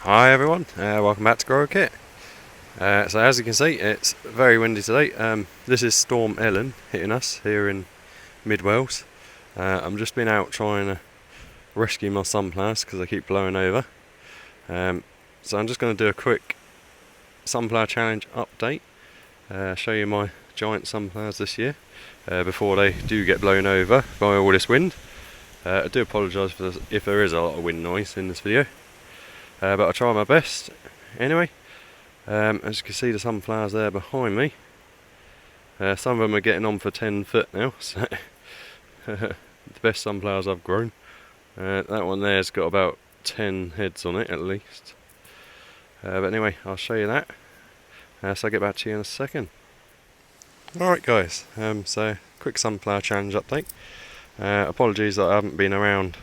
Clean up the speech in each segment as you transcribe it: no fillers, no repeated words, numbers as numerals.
Hi everyone, welcome back to Grower Kit. So as you can see, it's very windy today. This is Storm Ellen hitting us here in mid Wales. I'm just been out trying to rescue my sunflowers because they keep blowing over. So I'm just going to do a quick sunflower challenge update, show you my giant sunflowers this year before they do get blown over by all this wind. I do apologise if there is a lot of wind noise in this video. But I'll try my best anyway. As you can see, the sunflowers there behind me. Some of them are getting on for 10 foot now, so the best sunflowers I've grown. That one there's got about 10 heads on it at least. But anyway, I'll show you that. So I'll get back to you in a second. Alright guys, so quick sunflower challenge update. Apologies that I haven't been around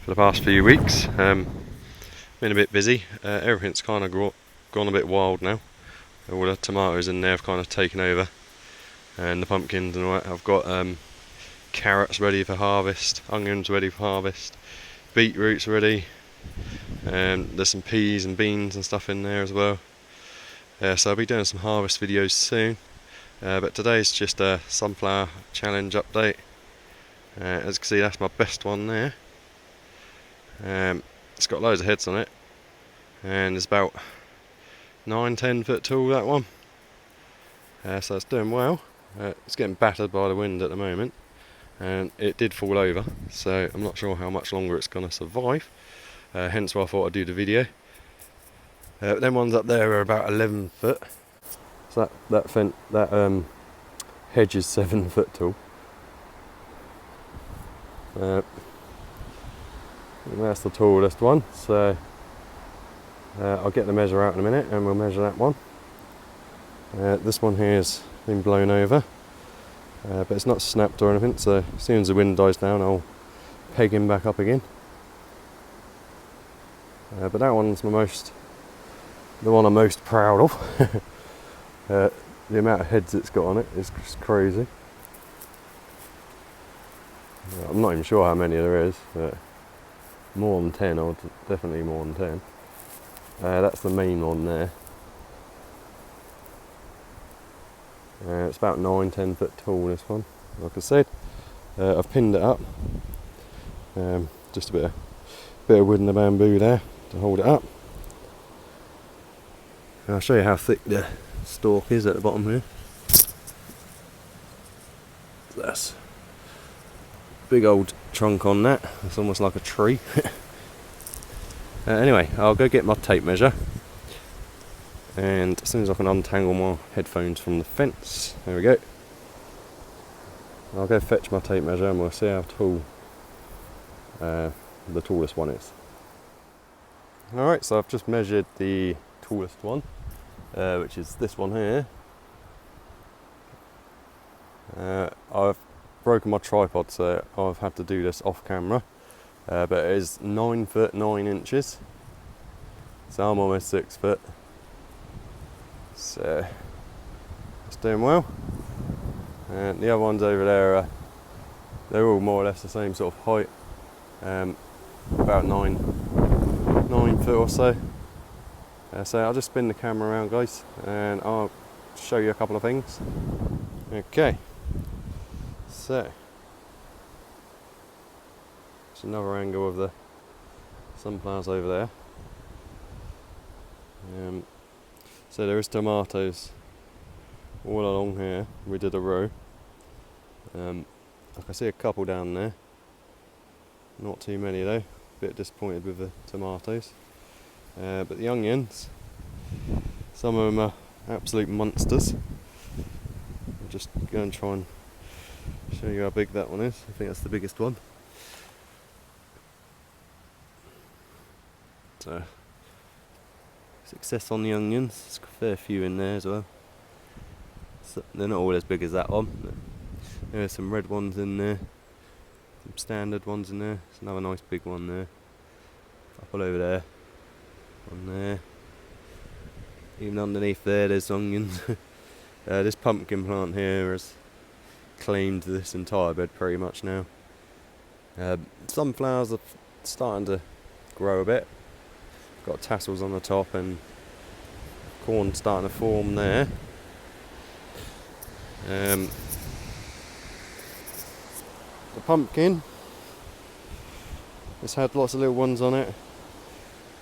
for the past few weeks. Been a bit busy. Everything's kind of gone a bit wild now. All the tomatoes in there have kind of taken over, and the pumpkins and all that. I've got carrots ready for harvest, onions ready for harvest, beetroots ready, and there's some peas and beans and stuff in there as well. So I'll be doing some harvest videos soon, but today's just a sunflower challenge update. As you can see, that's my best one there. It's got loads of heads on it, and it's about 9-10 foot tall, that one. So it's doing well. It's getting battered by the wind at the moment, and it did fall over, so I'm not sure how much longer it's going to survive, hence why I thought I'd do the video. Them ones up there are about 11 foot, so that hedge is 7 foot tall. And that's the tallest one, so I'll get the measure out in a minute and we'll measure that one. This one here has been blown over, but it's not snapped or anything, so as soon as the wind dies down I'll peg him back up again. But that one's the one I'm most proud of. The amount of heads it's got on it is just crazy. I'm not even sure how many there is, but more than 10, or definitely more than 10. That's the main one there. It's about 9-10 foot tall, this one. Like I said, I've pinned it up. Just a bit of wood and a bamboo there to hold it up. And I'll show you how thick the stalk is at the bottom here. That's big old trunk on that. It's almost like a tree. Anyway, I'll go get my tape measure, and as soon as I can untangle my headphones from the fence, there we go. I'll go fetch my tape measure and we'll see how tall the tallest one is. Alright, so I've just measured the tallest one, which is this one here. I've broken my tripod, so I've had to do this off camera, but it is 9 foot 9 inches, so I'm almost 6 foot, so it's doing well. And the other ones over there, they're all more or less the same sort of height, about 9 foot or so. So I'll just spin the camera around, guys, and I'll show you a couple of things. Okay. So, it's another angle of the sunflowers over there. So there is tomatoes all along here. We did a row. I can see a couple down there. Not too many though. Bit disappointed with the tomatoes. But the onions, some of them are absolute monsters. I'll just go and try and show you how big that one is. I think that's the biggest one. So, success on the onions. There's a fair few in there as well. So they're not all as big as that one. There's some red ones in there, some standard ones in there. There's another nice big one there. A couple over there. One there. Even underneath there's onions. This pumpkin plant here has claimed this entire bed pretty much now. Sunflowers are starting to grow a bit. got tassels on the top and corn starting to form there. The pumpkin, it's had lots of little ones on it.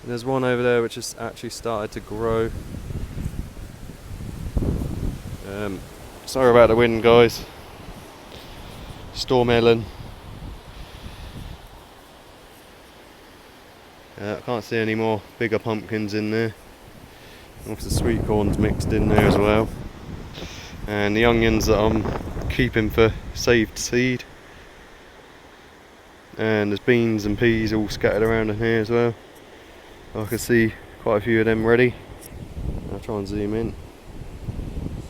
There's one over there which has actually started to grow. Sorry about the wind, guys. Storm Ellen. I can't see any more bigger pumpkins in there. Also sweet corn's mixed in there as well. And the onions that I'm keeping for saved seed. And there's beans and peas all scattered around in here as well. I can see quite a few of them ready. I'll try and zoom in.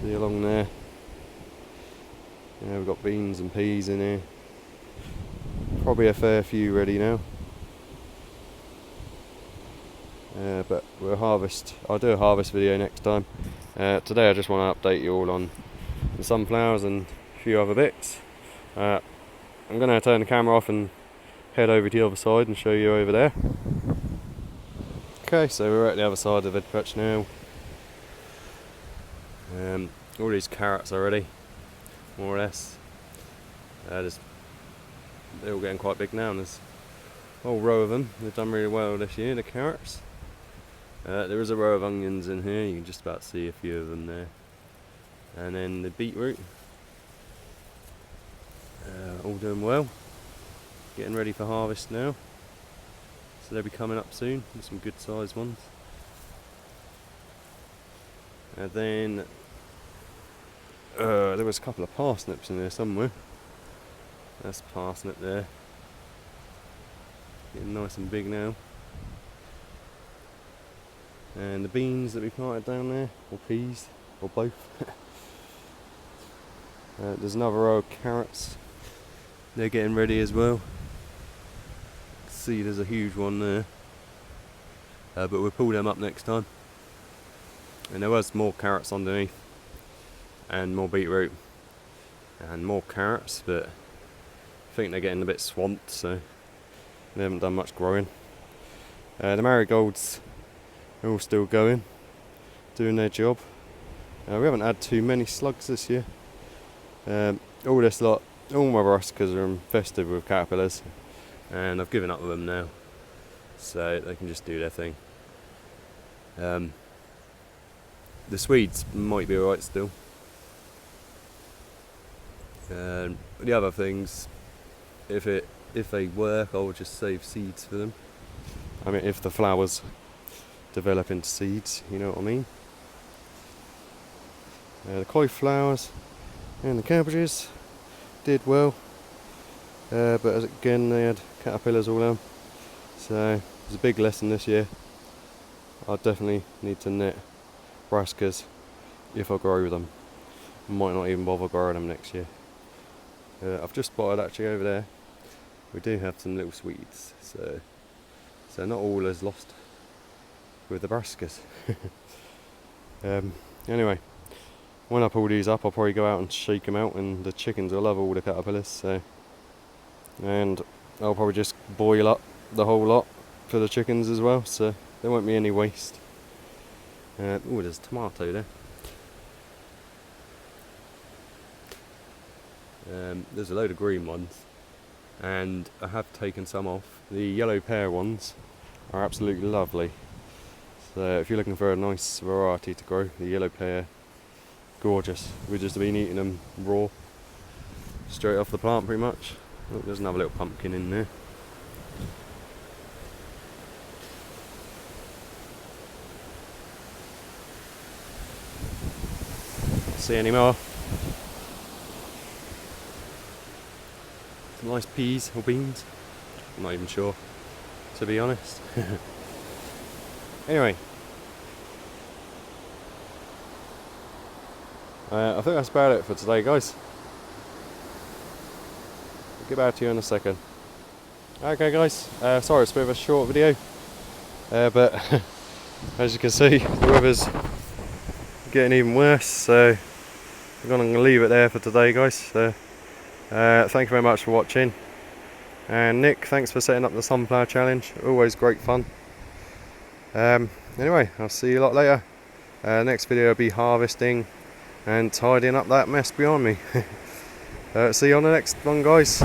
See along there. Yeah, we've got beans and peas in here. Probably a fair few ready now. But we'll harvest. I'll do a harvest video next time. Today I just want to update you all on the sunflowers and a few other bits. I'm going to turn the camera off and head over to the other side and show you over there. Okay, so we're at the other side of the veg patch now. All these carrots are ready, more or less. They're all getting quite big now, and there's a whole row of them. They've done really well this year, the carrots. There is a row of onions in here, you can just about see a few of them there. And then the beetroot, all doing well. Getting ready for harvest now. So they'll be coming up soon, with some good sized ones. And then there was a couple of parsnips in there somewhere. That's parsnip there. Getting nice and big now. And the beans that we planted down there, or peas, or both. There's another row of carrots. They're getting ready as well. See, there's a huge one there. But we'll pull them up next time. And there was more carrots underneath. And more beetroot. And more carrots, but I think they're getting a bit swamped, so they haven't done much growing. The marigolds are all still going, doing their job. We haven't had too many slugs this year. All this lot, all my brassicas are infested with caterpillars, and I've given up with them now, so they can just do their thing. The Swedes might be alright still. The other things, if they work, I'll just save seeds for them. I mean, if the flowers develop into seeds, you know what I mean. The cauliflowers and the cabbages did well, but again they had caterpillars all over. So it's a big lesson this year. I definitely need to net brassicas if I grow them. I might not even bother growing them next year. I've just spotted actually over there, we do have some little Swedes, so not all is lost with the brassicas. Anyway, when I pull these up, I'll probably go out and shake them out, and the chickens will love all the caterpillars. So, and I'll probably just boil up the whole lot for the chickens as well, so there won't be any waste. Oh, there's a tomato there. There's a load of green ones, and I have taken some off. The yellow pear ones are absolutely lovely. So if you're looking for a nice variety to grow, the yellow pear, gorgeous. We've just been eating them raw, straight off the plant pretty much. Oh, there's another little pumpkin in there. See any more? Some nice peas or beans. I'm not even sure, to be honest. Anyway, I think that's about it for today, guys. I'll get back to you in a second. Okay, guys. Sorry, it's a bit of a short video, but as you can see, the weather's getting even worse. So I'm going to leave it there for today, guys. So thank you very much for watching. And Nick, thanks for setting up the sunflower challenge. Always great fun. Anyway, I'll see you a lot later. Next video will be harvesting and tidying up that mess behind me. See you on the next one, guys.